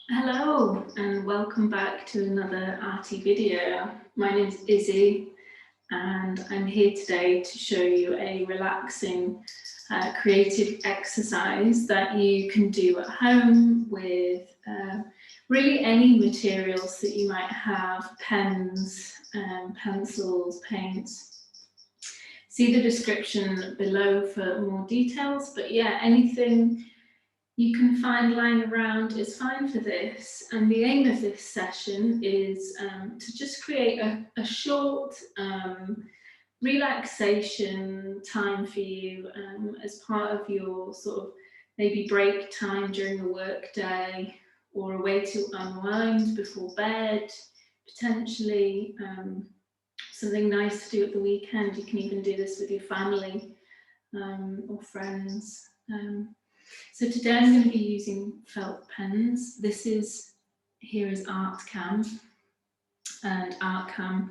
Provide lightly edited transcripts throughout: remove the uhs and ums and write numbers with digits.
Hello and welcome back to another arty video. My name's Izzy and I'm here today to show you a relaxing creative exercise that you can do at home with really any materials that you might have, pens, pencils, paints. See the description below for more details, but yeah, anything you can find lying around is fine for this. And the aim of this session is to just create a short relaxation time for you as part of your sort of maybe break time during the work day, or a way to unwind before bed, potentially something nice to do at the weekend. You can even do this with your family or friends. So today I'm going to be using felt pens. Here is ArtCam, and ArtCam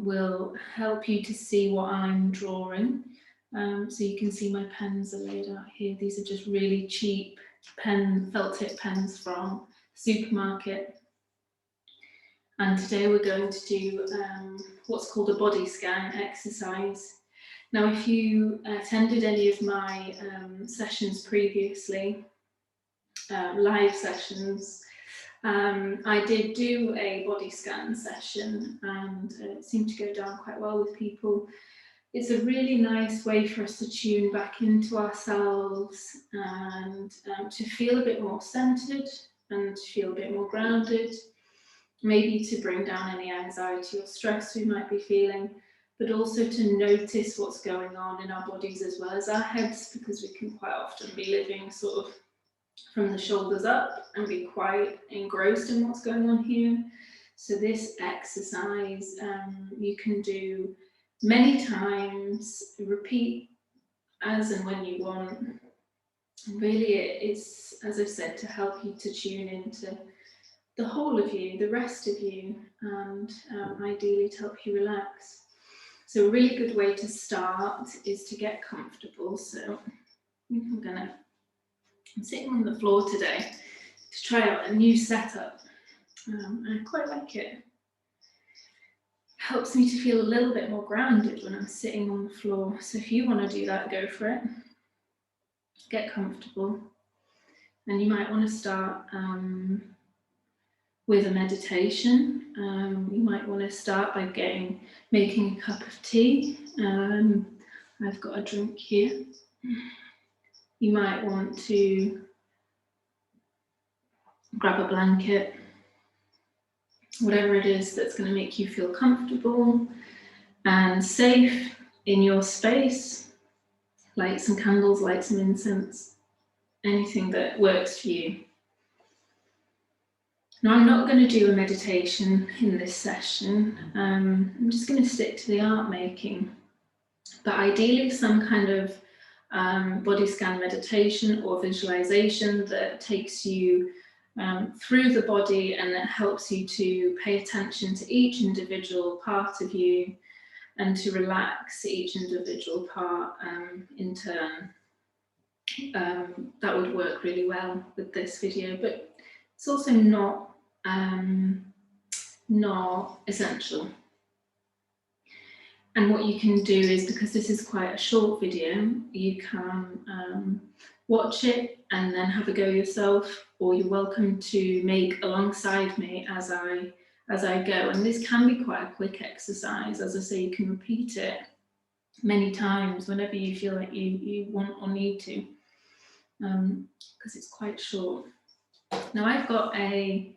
will help you to see what I'm drawing. So you can see my pens are laid out here. These are just really cheap felt tip pens from the supermarket. And today we're going to do what's called a body scan exercise. Now, if you attended any of my sessions previously, live sessions, I did do a body scan session and it seemed to go down quite well with people. It's a really nice way for us to tune back into ourselves and to feel a bit more centered and to feel a bit more grounded, maybe to bring down any anxiety or stress we might be feeling, but also to notice what's going on in our bodies as well as our heads, because we can quite often be living sort of from the shoulders up and be quite engrossed in what's going on here. So this exercise you can do many times, repeat as and when you want. Really, it is, as I've said, to help you to tune into the whole of you, the rest of you, and ideally to help you relax. So a really good way to start is to get comfortable. So I think I'm sitting on the floor today to try out a new setup. I quite like it. Helps me to feel a little bit more grounded when I'm sitting on the floor. So if you want to do that, go for it. Get comfortable. And you might want to start with a meditation. You might want to start by making a cup of tea. I've got a drink here. You might want to grab a blanket, whatever it is that's going to make you feel comfortable and safe in your space. Light some candles, light some incense, anything that works for you. Now, I'm not going to do a meditation in this session. I'm just going to stick to the art making, but ideally some kind of body scan meditation or visualization that takes you through the body and that helps you to pay attention to each individual part of you and to relax each individual part in turn. That would work really well with this video, but it's also not essential. And what you can do is, because this is quite a short video, you can watch it and then have a go yourself, or you're welcome to make alongside me as I go. And this can be quite a quick exercise. As I say, you can repeat it many times whenever you feel like you want or need to, because it's quite short. Now, I've got a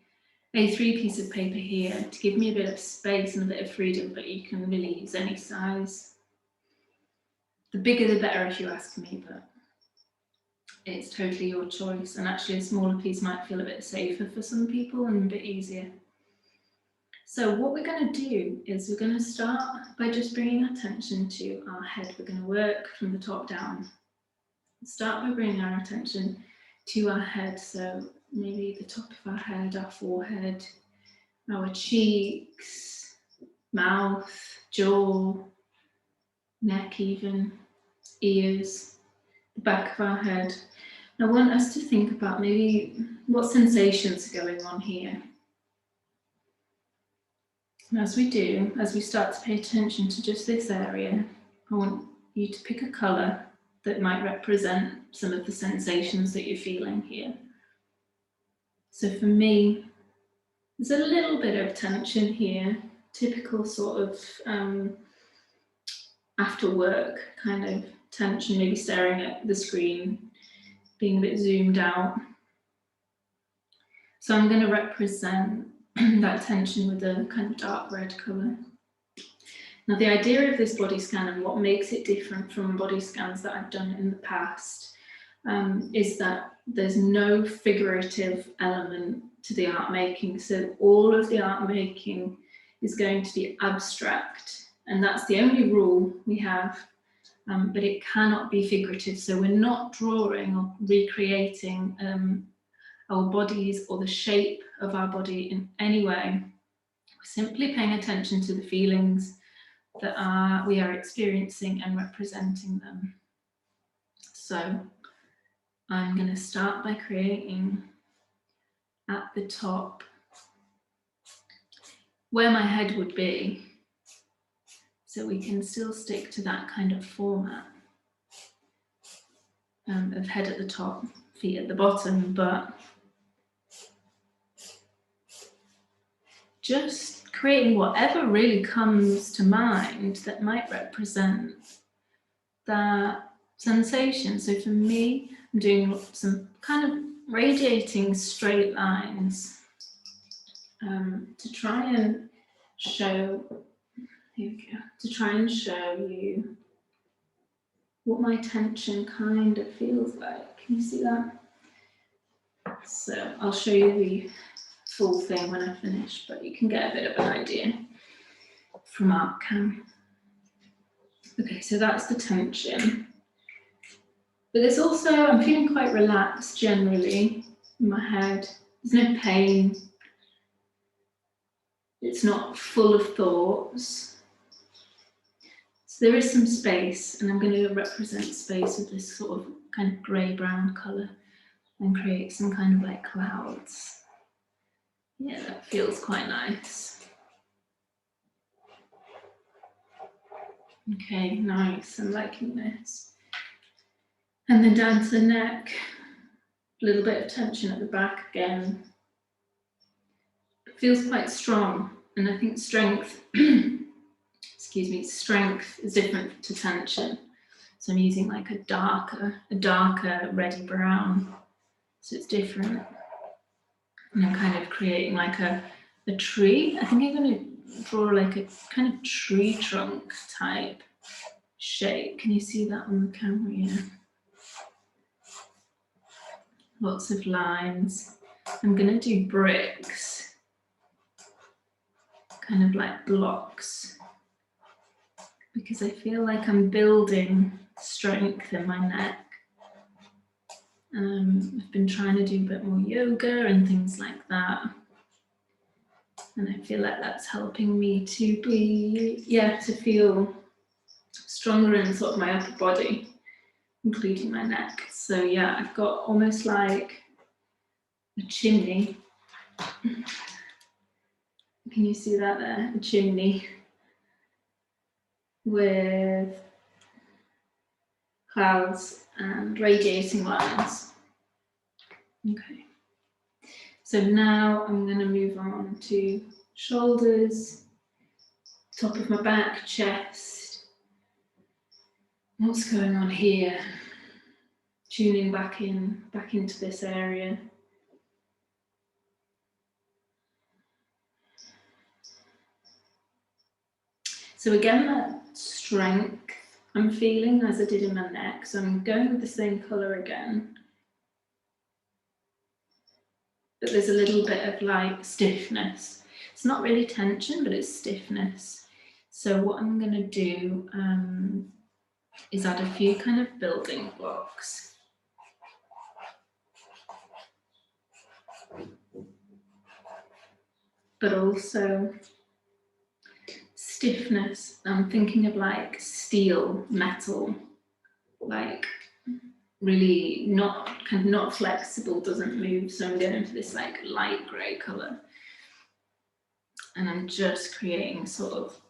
A3 piece of paper here to give me a bit of space and a bit of freedom, but you can really use any size. The bigger the better, if you ask me, but it's totally your choice. And actually a smaller piece might feel a bit safer for some people and a bit easier. So what we're going to do is we're going to start by just bringing attention to our head. We're going to work from the top down. Start by bringing our attention to our head. So maybe the top of our head, our forehead, our cheeks, mouth, jaw, neck even, ears, the back of our head. I want us to think about maybe what sensations are going on here. And as we do, as we start to pay attention to just this area, I want you to pick a colour that might represent some of the sensations that you're feeling here. So for me, there's a little bit of tension here, typical sort of after work kind of tension, maybe staring at the screen, being a bit zoomed out. So I'm going to represent that tension with a kind of dark red colour. Now the idea of this body scan and what makes it different from body scans that I've done in the past is that there's no figurative element to the art making. So all of the art making is going to be abstract, and that's the only rule we have, but it cannot be figurative. So we're not drawing or recreating our bodies or the shape of our body in any way. We're simply paying attention to the feelings that we are experiencing and representing them. So I'm going to start by creating at the top where my head would be, so we can still stick to that kind of format of head at the top, feet at the bottom, but just creating whatever really comes to mind that might represent that sensation. So for me, I'm doing some kind of radiating straight lines to try and show, here we go, to try and show you what my tension kind of feels like. Can you see that? So I'll show you the full thing when I finish, but you can get a bit of an idea from ArtCam. Okay, so that's the tension. But there's also, I'm feeling quite relaxed generally in my head. There's no pain. It's not full of thoughts. So there is some space, and I'm going to represent space with this sort of kind of grey-brown colour and create some kind of like clouds. Yeah, that feels quite nice. Okay, nice, I'm liking this. And then down to the neck, a little bit of tension at the back again. It feels quite strong, and I think strength, excuse me, strength is different to tension. So I'm using like a darker reddy brown, so it's different. And I'm kind of creating like a tree. I think I'm going to draw like a kind of tree trunk type shape. Can you see that on the camera? Yeah. Lots of lines. I'm going to do bricks, kind of like blocks, because I feel like I'm building strength in my neck. I've been trying to do a bit more yoga and things like that. And I feel like that's helping me to be, to feel stronger in sort of my upper body, including my neck. So yeah, I've got almost like a chimney. Can you see that there? A chimney with clouds and radiating lines. Okay. So now I'm going to move on to shoulders, top of my back, chest. What's going on here? Tuning back into this area. So again, that strength I'm feeling as I did in my neck. So I'm going with the same colour again. But there's a little bit of like stiffness. It's not really tension, but it's stiffness. So what I'm going to do is add a few kind of building blocks. But also stiffness. I'm thinking of like steel, metal, like really not flexible, doesn't move. So I'm going for this like light grey colour. And I'm just creating sort of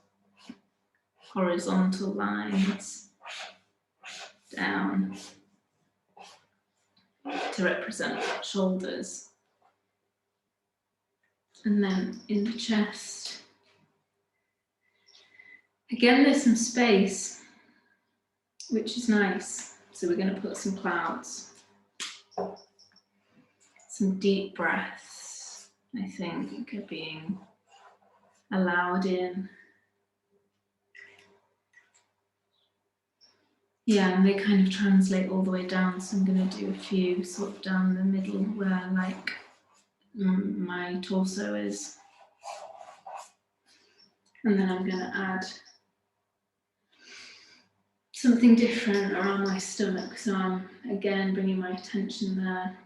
horizontal lines down to represent shoulders. And then in the chest, again, there's some space, which is nice. So we're going to put some clouds, some deep breaths, I think, are being allowed in. Yeah, and they kind of translate all the way down. So I'm going to do a few sort of down the middle where like my torso is. And then I'm going to add something different around my stomach. So I'm again bringing my attention there.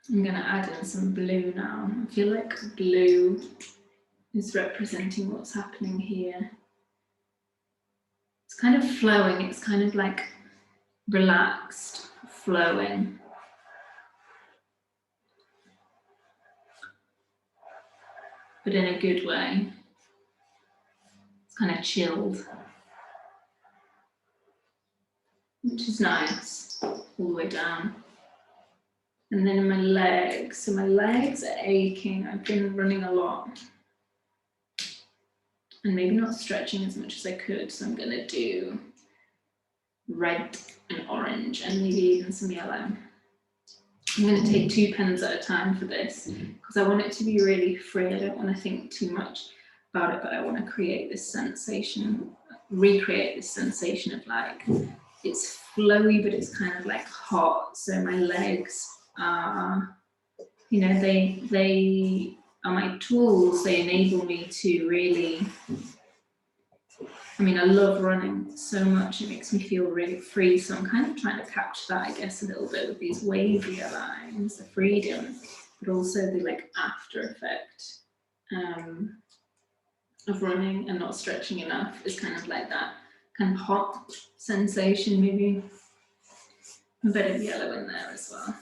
I'm going to add in some blue now. I feel like blue is representing what's happening here. It's kind of flowing, it's kind of like relaxed, flowing. But in a good way. It's kind of chilled, which is nice, all the way down. And then in my legs, so my legs are aching. I've been running a lot and maybe not stretching as much as I could. So I'm gonna do red and orange and maybe even some yellow. I'm gonna take 2 pens at a time for this because I want it to be really free. I don't want to think too much about it, but I want to create this sensation, recreate this sensation of like, it's flowy, but it's kind of like hot. So my legs are, you know, they are my tools. They enable me to really, I mean, I love running so much. It makes me feel really free. So I'm kind of trying to capture that, I guess, a little bit with these wavier lines, the freedom, but also the like after effect of running and not stretching enough is kind of like that kind of hot sensation, maybe a bit of yellow in there as well.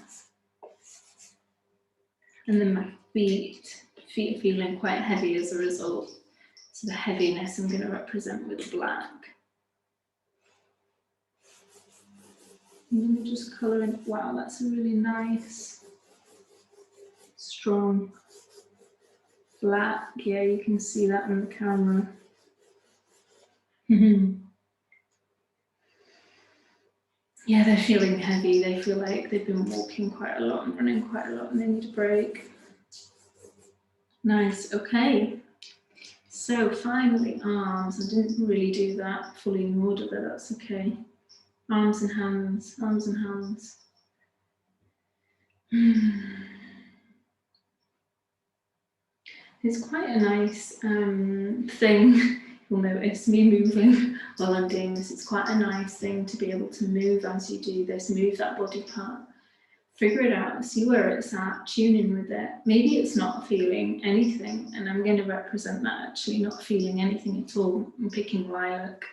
And then my feet are feeling quite heavy as a result. So the heaviness I'm going to represent with black. And then just colour in. Wow, that's a really nice, strong black. Yeah, you can see that on the camera. Yeah, they're feeling heavy. They feel like they've been walking quite a lot and running quite a lot and they need a break. Nice, okay. So finally, arms. I didn't really do that fully in order, but that's okay. Arms and hands, arms and hands. It's quite a nice thing. You'll notice me moving while I'm doing this. It's quite a nice thing to be able to move as you do this, move that body part. Figure it out, see where it's at, tune in with it. Maybe it's not feeling anything, and I'm going to represent that actually not feeling anything at all. I'm picking lilac.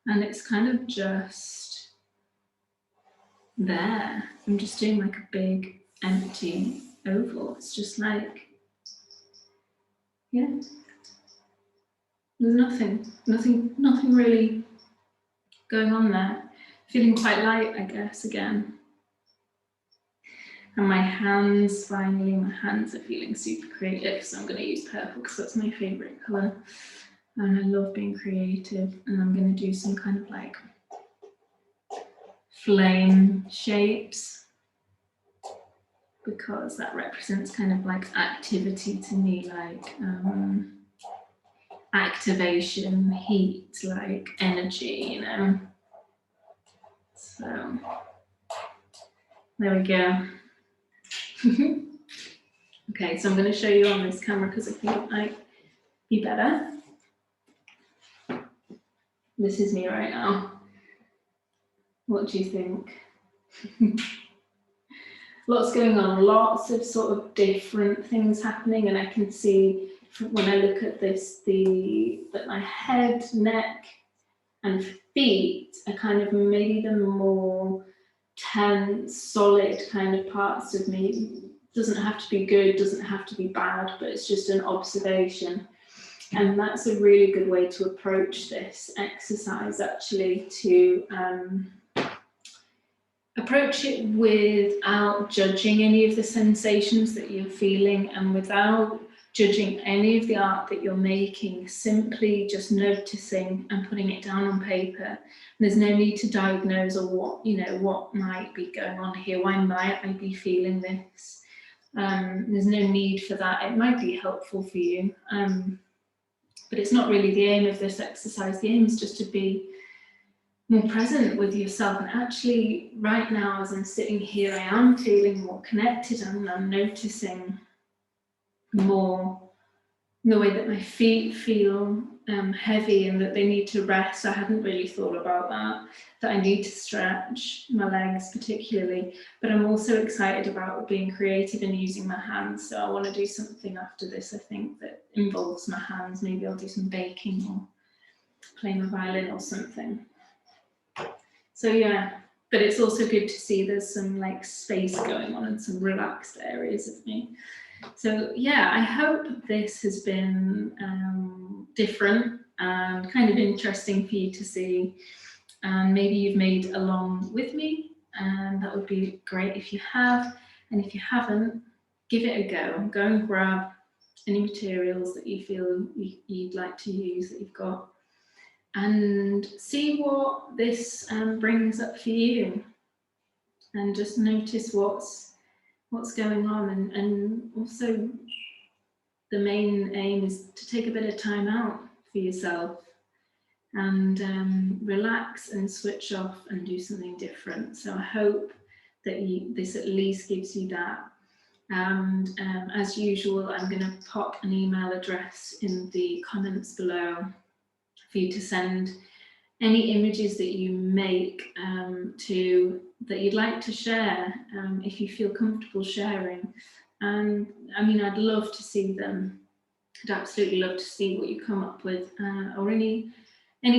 And it's kind of just there. I'm just doing like a big empty oval. It's just like, yeah. There's nothing really going on there. Feeling quite light, I guess, again. And my hands, finally, my hands are feeling super creative, so I'm going to use purple because that's my favourite colour. And I love being creative, and I'm going to do some kind of like flame shapes because that represents kind of like activity to me, like activation, heat, like energy, you know. So there we go. Okay, so I'm going to show you on this camera because I think it might be better. This is me right now. What do you think? Lots going on, lots of sort of different things happening, and I can see when I look at this, that my head, neck and feet are kind of maybe the more tense, solid kind of parts of me. Doesn't have to be good, doesn't have to be bad, but it's just an observation. And that's a really good way to approach this exercise, actually, to approach it without judging any of the sensations that you're feeling and without judging any of the art that you're making, simply just noticing and putting it down on paper. And there's no need to diagnose or what might be going on here. Why might I be feeling this? There's no need for that. It might be helpful for you, but it's not really the aim of this exercise. The aim is just to be more present with yourself. And actually, right now, as I'm sitting here, I am feeling more connected, and I'm noticing more the way that my feet feel heavy and that they need to rest. I hadn't really thought about that I need to stretch my legs particularly, but I'm also excited about being creative and using my hands. So I want to do something after this, I think, that involves my hands. Maybe I'll do some baking or play my violin or something. So yeah, but it's also good to see there's some like space going on and some relaxed areas of me. So yeah, I hope this has been different and kind of interesting for you to see. And maybe you've made along with me, and that would be great if you have. And if you haven't, give it a go. Go and grab any materials that you feel you'd like to use that you've got, and see what this brings up for you. And just notice what's going on, and also the main aim is to take a bit of time out for yourself and relax and switch off and do something different. So I hope that this at least gives you that. And as usual, I'm going to pop an email address in the comments below for you to send any images that you make that you'd like to share, if you feel comfortable sharing. And I mean, I'd love to see them. I'd absolutely love to see what you come up with, or any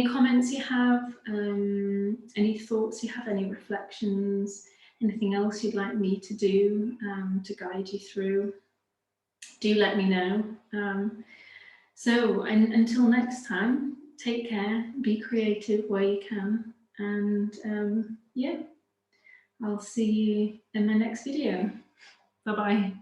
comments you have, any thoughts you have, any reflections, anything else you'd like me to do to guide you through. Do let me know. So until next time, take care, be creative where you can, and yeah, I'll see you in my next video. Bye-bye.